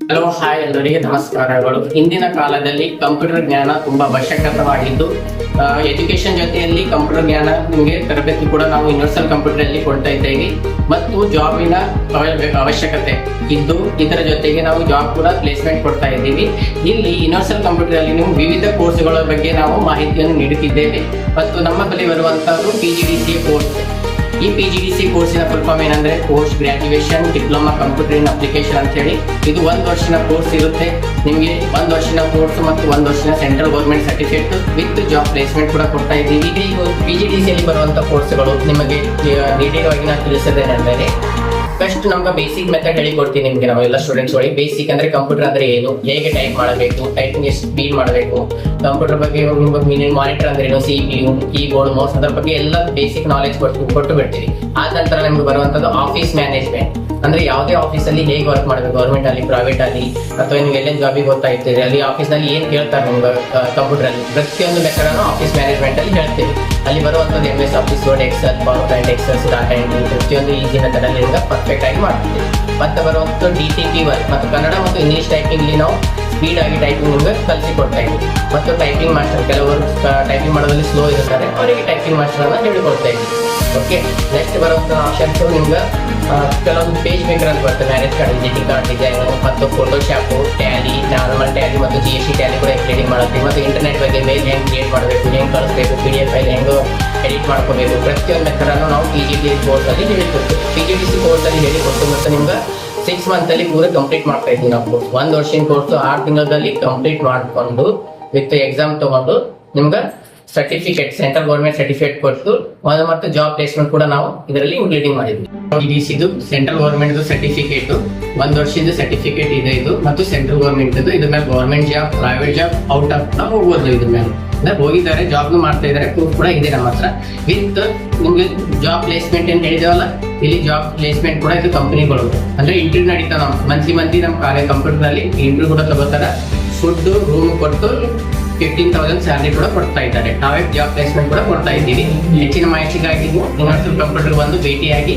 Hello hi ಎಲ್ಲರಿಗೆ ನಮಸ್ಕಾರಗಳು. ಇಂದಿನ ಕಾಲದಲ್ಲಿ ಕಂಪ್ಯೂಟರ್ ಜ್ಞಾನ ತುಂಬಾ ಅವಶ್ಯಕವಾಗಿದ್ದು ಎಜುಕೇಶನ್ ಜೊತೆಯಲ್ಲಿ ಕಂಪ್ಯೂಟರ್ ಜ್ಞಾನ ನಿಮಗೆ ತರಬೇತಿ ಕೂಡ ನಾವು ಯೂನಿವರ್ಸಲ್ ಕಂಪ್ಯೂಟರ್ ಅಲ್ಲಿ ಕೊಡ್ತಾ ಇದ್ದೇವೆ ಮತ್ತು ಜಾಬಿನ ಅವಶ್ಯಕತೆ ಇದ್ದು ಇದರ ಜೊತೆಗೆ ನಾವು ಜಾಬ್ ಕೂಡ ಪ್ಲೇಸ್ಮೆಂಟ್ ಕೊಡ್ತಾ ಇದ್ದೀವಿ. ಇಲ್ಲಿ ಯೂನಿವರ್ಸಲ್ ಕಂಪ್ಯೂಟರ್ ಅಲ್ಲಿ ನೀವು ವಿವಿಧ ಕೋರ್ಸ್ಗಳ ಬಗ್ಗೆ ನಾವು ಮಾಹಿತಿಯನ್ನು ನೀಡುತ್ತಿದ್ದೇವೆ ಮತ್ತು ನಮ್ಮ ಬಳಿ ಬರುವಂತಹದ್ದು PGDCA ಕೋರ್ಸ್. ಈ PGDCA ಕೋರ್ಸಿನ ಫುಲ್ ಫಾರ್ಮ್ ಏನಂದ್ರೆ ಪೋಸ್ಟ್ ಗ್ರಾಜುಯೇಷನ್ ಡಿಪ್ಲೊಮಾ ಕಂಪ್ಯೂಟರ್ ಇನ್ ಅಪ್ಲಿಕೇಶನ್ ಅಂತ ಹೇಳಿ. ಇದು 1 ವರ್ಷದ ಕೋರ್ಸ್ ಇರುತ್ತೆ. ನಿಮಗೆ 1 ವರ್ಷದ ಕೋರ್ಸ್ ಮತ್ತು 1 ವರ್ಷದ central government certificate with job placement ಕೂಡ ಕೊಡ್ತಾ ಇದ್ದೀವಿ. ಈಗ PGDCA ಅಲ್ಲಿ ಬರುವಂತಹ ಕೋರ್ಸ್ಗಳು ನಿಮಗೆ ನೀಡಿರುವಾಗಿ ನಾನು ತಿಳಿಸೋದೇನೆಂದರೆ, ಫಸ್ಟ್ ನಮ್ಗೆ ಬೇಸಿಕ್ ಮೆಥಡ್ ಹೇಳಿಕೊಡ್ತೀನಿ ನಿಮಗೆ. ನಾವೆಲ್ಲ ಸ್ಟೂಡೆಂಟ್ಸ್ ಒಳಗೆ ಬೇಸಿಕ್ ಅಂದ್ರೆ ಕಂಪ್ಯೂಟರ್ ಅಂದ್ರೆ ಏನು, ಹೇಗೆ ಟೈಪ್ ಮಾಡಬೇಕು, ಟೈಪಿಂಗ್ ಎಷ್ಟು ಸ್ಪೀಡ್ ಮಾಡಬೇಕು, ಕಂಪ್ಯೂಟರ್ ಬಗ್ಗೆ ಮಾನಿಟರ್ ಅಂದ್ರೆ ಏನು, CPU, ಕೀಬೋರ್ಡ್, ಮೌಸ್, ಅದರ ಬಗ್ಗೆ ಎಲ್ಲ ಬೇಸಿಕ್ ನಾಲೆಜ್ ಕೊಟ್ಟು ಬಿಡ್ತೀವಿ. ಆದ ನಂತರ ನಮ್ಗೆ ಬರುವಂತದ್ದು ಆಫೀಸ್ ಮ್ಯಾನೇಜ್ಮೆಂಟ್ ಅಂದ್ರೆ ಯಾವುದೇ ಆಫೀಸ್ ಅಲ್ಲಿ ಹೇಗೆ ವರ್ಕ್ ಮಾಡಬೇಕು, ಗೌರ್ಮೆಂಟ್ ಅಲ್ಲಿ, ಪ್ರೈವೇಟ್ ಅಲ್ಲಿ, ಅಥವಾ ನೀವು ಎಲ್ಲೇನು ಜಾಬಿಗೆ ಹೋಗ್ತಾ ಇರ್ತೀರಿ ಅಲ್ಲಿ ಆಫೀಸ್ ನಲ್ಲಿ ಏನ್ ಕೇಳ್ತಾರೆ ನಿಮ್ಗೆ ಕಂಪ್ಯೂಟರ್ ಅಲ್ಲಿ, ಪ್ರತಿಯೊಂದು ಮೆಥಡ್ ಅನ್ನು ಆಫೀಸ್ ಮ್ಯಾನೇಜ್ಮೆಂಟ್ ಅಲ್ಲಿ ಹೇಳ್ತೀವಿ. ಅಲ್ಲಿ ಬರುವಂತದ್ದು MS office, word, excel, power point, excels, data entry, ಪ್ರತಿಯೊಂದು ಈಸಿ ಮೆಥಡ್ ಅಲ್ಲಿ ಪರ್ಫೆಕ್ಟ್ ಆಗಿ ಮಾಡ್ತೀವಿ. ಮತ್ತೆ ಬರುವಂತ DTP ವರ್ಕ್ ಮತ್ತು ಕನ್ನಡ ಮತ್ತು ಇಂಗ್ಲಿಷ್ ಟೈಪಿಂಗ್ ನಾವು ಸ್ಪೀಡ್ ಆಗಿ ಟೈಪಿಂಗ್ ನಿಮ್ಗೆ ಕಲಿಸಿಕೊಡ್ತಾ ಇದ್ದೀವಿ. ಮತ್ತು ಟೈಪಿಂಗ್ ಮಾಸ್ಟರ್, ಕೆಲವರು ಟೈಪಿಂಗ್ ಮಾಡೋದ್ರಲ್ಲಿ ಸ್ಲೋ ಇರ್ತಾರೆ, ಅವರಿಗೆ ಟೈಪಿಂಗ್ ಮಾಸ್ಟರ್ ಅನ್ನ ಹೇಳಿಕೊಡ್ತಾ ಇದ್ದೀವಿ. ಓಕೆ, ನೆಕ್ಸ್ಟ್ ಬರುವಂತ ಆಪ್ಷನ್ಸ್ ನಿಮ್ಗೆ ಕೆಲವೊಂದು ಪೇಜ್ ಮೇಕರ್ ಅಂತ ಬರ್ತದೆ, marriage card, visiting card design ಮತ್ತು ಫೋಟೋಶಾಪ್, ಟ್ಯಾಲಿ, ನಾರ್ಮಲ್ ಟ್ಯಾಲಿ ಮತ್ತು GST ಟ್ಯಾಲಿ ಕೂಡ ಎಕ್ಸ್ಪ್ಲೇನಿಂಗ್ ಮಾಡುತ್ತೆ. ಮತ್ತು ಇಂಟರ್ನೆಟ್ ಬಗ್ಗೆ ಮೇಲ್ ಹೆಂಗೆ ಕ್ರಿಯೇಟ್ ಮಾಡಬೇಕು, ಹೆಂಗೆ ಕಳಿಸ್ಬೇಕು, PDF ಫೈಲ್ ಹೆಂಗೆ ಎಡಿಟ್ ಮಾಡ್ಕೋಬೇಕು, ಪ್ರತಿಯೊಂದು ಮೆಥಡನ್ನು ನಾವು PGDCA ಕೋರ್ಸ್ ಅಲ್ಲಿ ಹೇಳಿಕೊಡ್ತೀವಿ. PGDCA ಕೋರ್ಸ್ ಅಲ್ಲಿ ಹೇಳಿಕೊಟ್ಟು ಮತ್ತು ನಿಮ್ಗೆ 6 ಮಂತ್ ಅಲ್ಲಿ ಪೂರ ಕಂಪ್ಲೀಟ್ ಮಾಡ್ತಾ ಇದ್ದೀವಿ ನಾವು ಕೋರ್ಸ್. 1 ವರ್ಷದ ಕೋರ್ಸ್ 6 ತಿಂಗಳಲ್ಲಿ ಕಂಪ್ಲೀಟ್ ಮಾಡಿಕೊಂಡು ವಿತ್ ಎಕ್ಸಾಮ್ ತಗೊಂಡು ನಿಮ್ಗೆ ಸರ್ಟಿಫಿಕೇಟ್, ಸೆಂಟ್ರಲ್ ಗೌರ್ಮೆಂಟ್ ಸರ್ಟಿಫಿಕೇಟ್ ಕೊಟ್ಟು ಮತ್ತು ಜಾಬ್ ಪ್ಲೇಸ್ಮೆಂಟ್ ಕೂಡ ನಾವು ಇದರಲ್ಲಿ ಇನ್ಕ್ಲೂಡಿಂಗ್ ಮಾಡಿದ್ವಿ. ಇದು ಸೆಂಟ್ರಲ್ ಗೌರ್ಮೆಂಟ್ ಸರ್ಟಿಫಿಕೇಟ್, 1 ವರ್ಷದ ಸರ್ಟಿಫಿಕೇಟ್ ಇದೆ ಇದು, ಮತ್ತು ಸೆಂಟ್ರಲ್ ಗೌರ್ಮೆಂಟ್ ಇದ್ರ ಮೇಲೆ government job, private job out of ನಾವು ಹೋಗ್ಬೋದು. ಇದ್ರ ಮೇಲೆ ಹೋಗಿದ್ದಾರೆ, ಜಾಬ್ ಮಾಡ್ತಾ ಇದ್ದಾರೆ, ಪ್ರೂಫ್ ಕೂಡ ಇದೆ ನಮ್ಮ ಹತ್ರ. ವಿತ್ ನಿಮ್ಗೆ ಜಾಬ್ ಪ್ಲೇಸ್ಮೆಂಟ್ ಏನ್ ಹೇಳಿದೇವಲ್ಲ, ಇಲ್ಲಿ ಜಾಬ್ ಪ್ಲೇಸ್ಮೆಂಟ್ ಕೂಡ ಇದು ಕಂಪನಿಗಳು ಅಂದ್ರೆ ಇಂಟರ್ವ್ಯೂ ನಡೀತಾ, ನಾವು ಮಂತ್ಲಿ ನಮ್ಮ ಕಾಲೇಜ್ ಕಂಪ್ಯೂಟರ್ ಅಲ್ಲಿ ಇಂಟರ್ವ್ಯೂ ಕೂಡ ತಗೋತಾರ. ಫುಡ್, ರೂಮ್ ಕೊಟ್ಟು 15,000 ಸ್ಯಾಲರಿ ಕೂಡ ಕೊಡ್ತಾ ಇದ್ದಾರೆ. ನಾವೇ ಜಾಬ್ ಪ್ಲೇಸ್ಮೆಂಟ್ ಕೂಡ ಕೊಡ್ತಾ ಇದ್ದೀವಿ. ಹೆಚ್ಚಿನ ಮಾಹಿತಿಗಾಗಿ ನೀವು ಯೂನಿವರ್ಸಲ್ ಕಂಪ್ಯೂಟರ್ ಬಂದು ಭೇಟಿಯಾಗಿ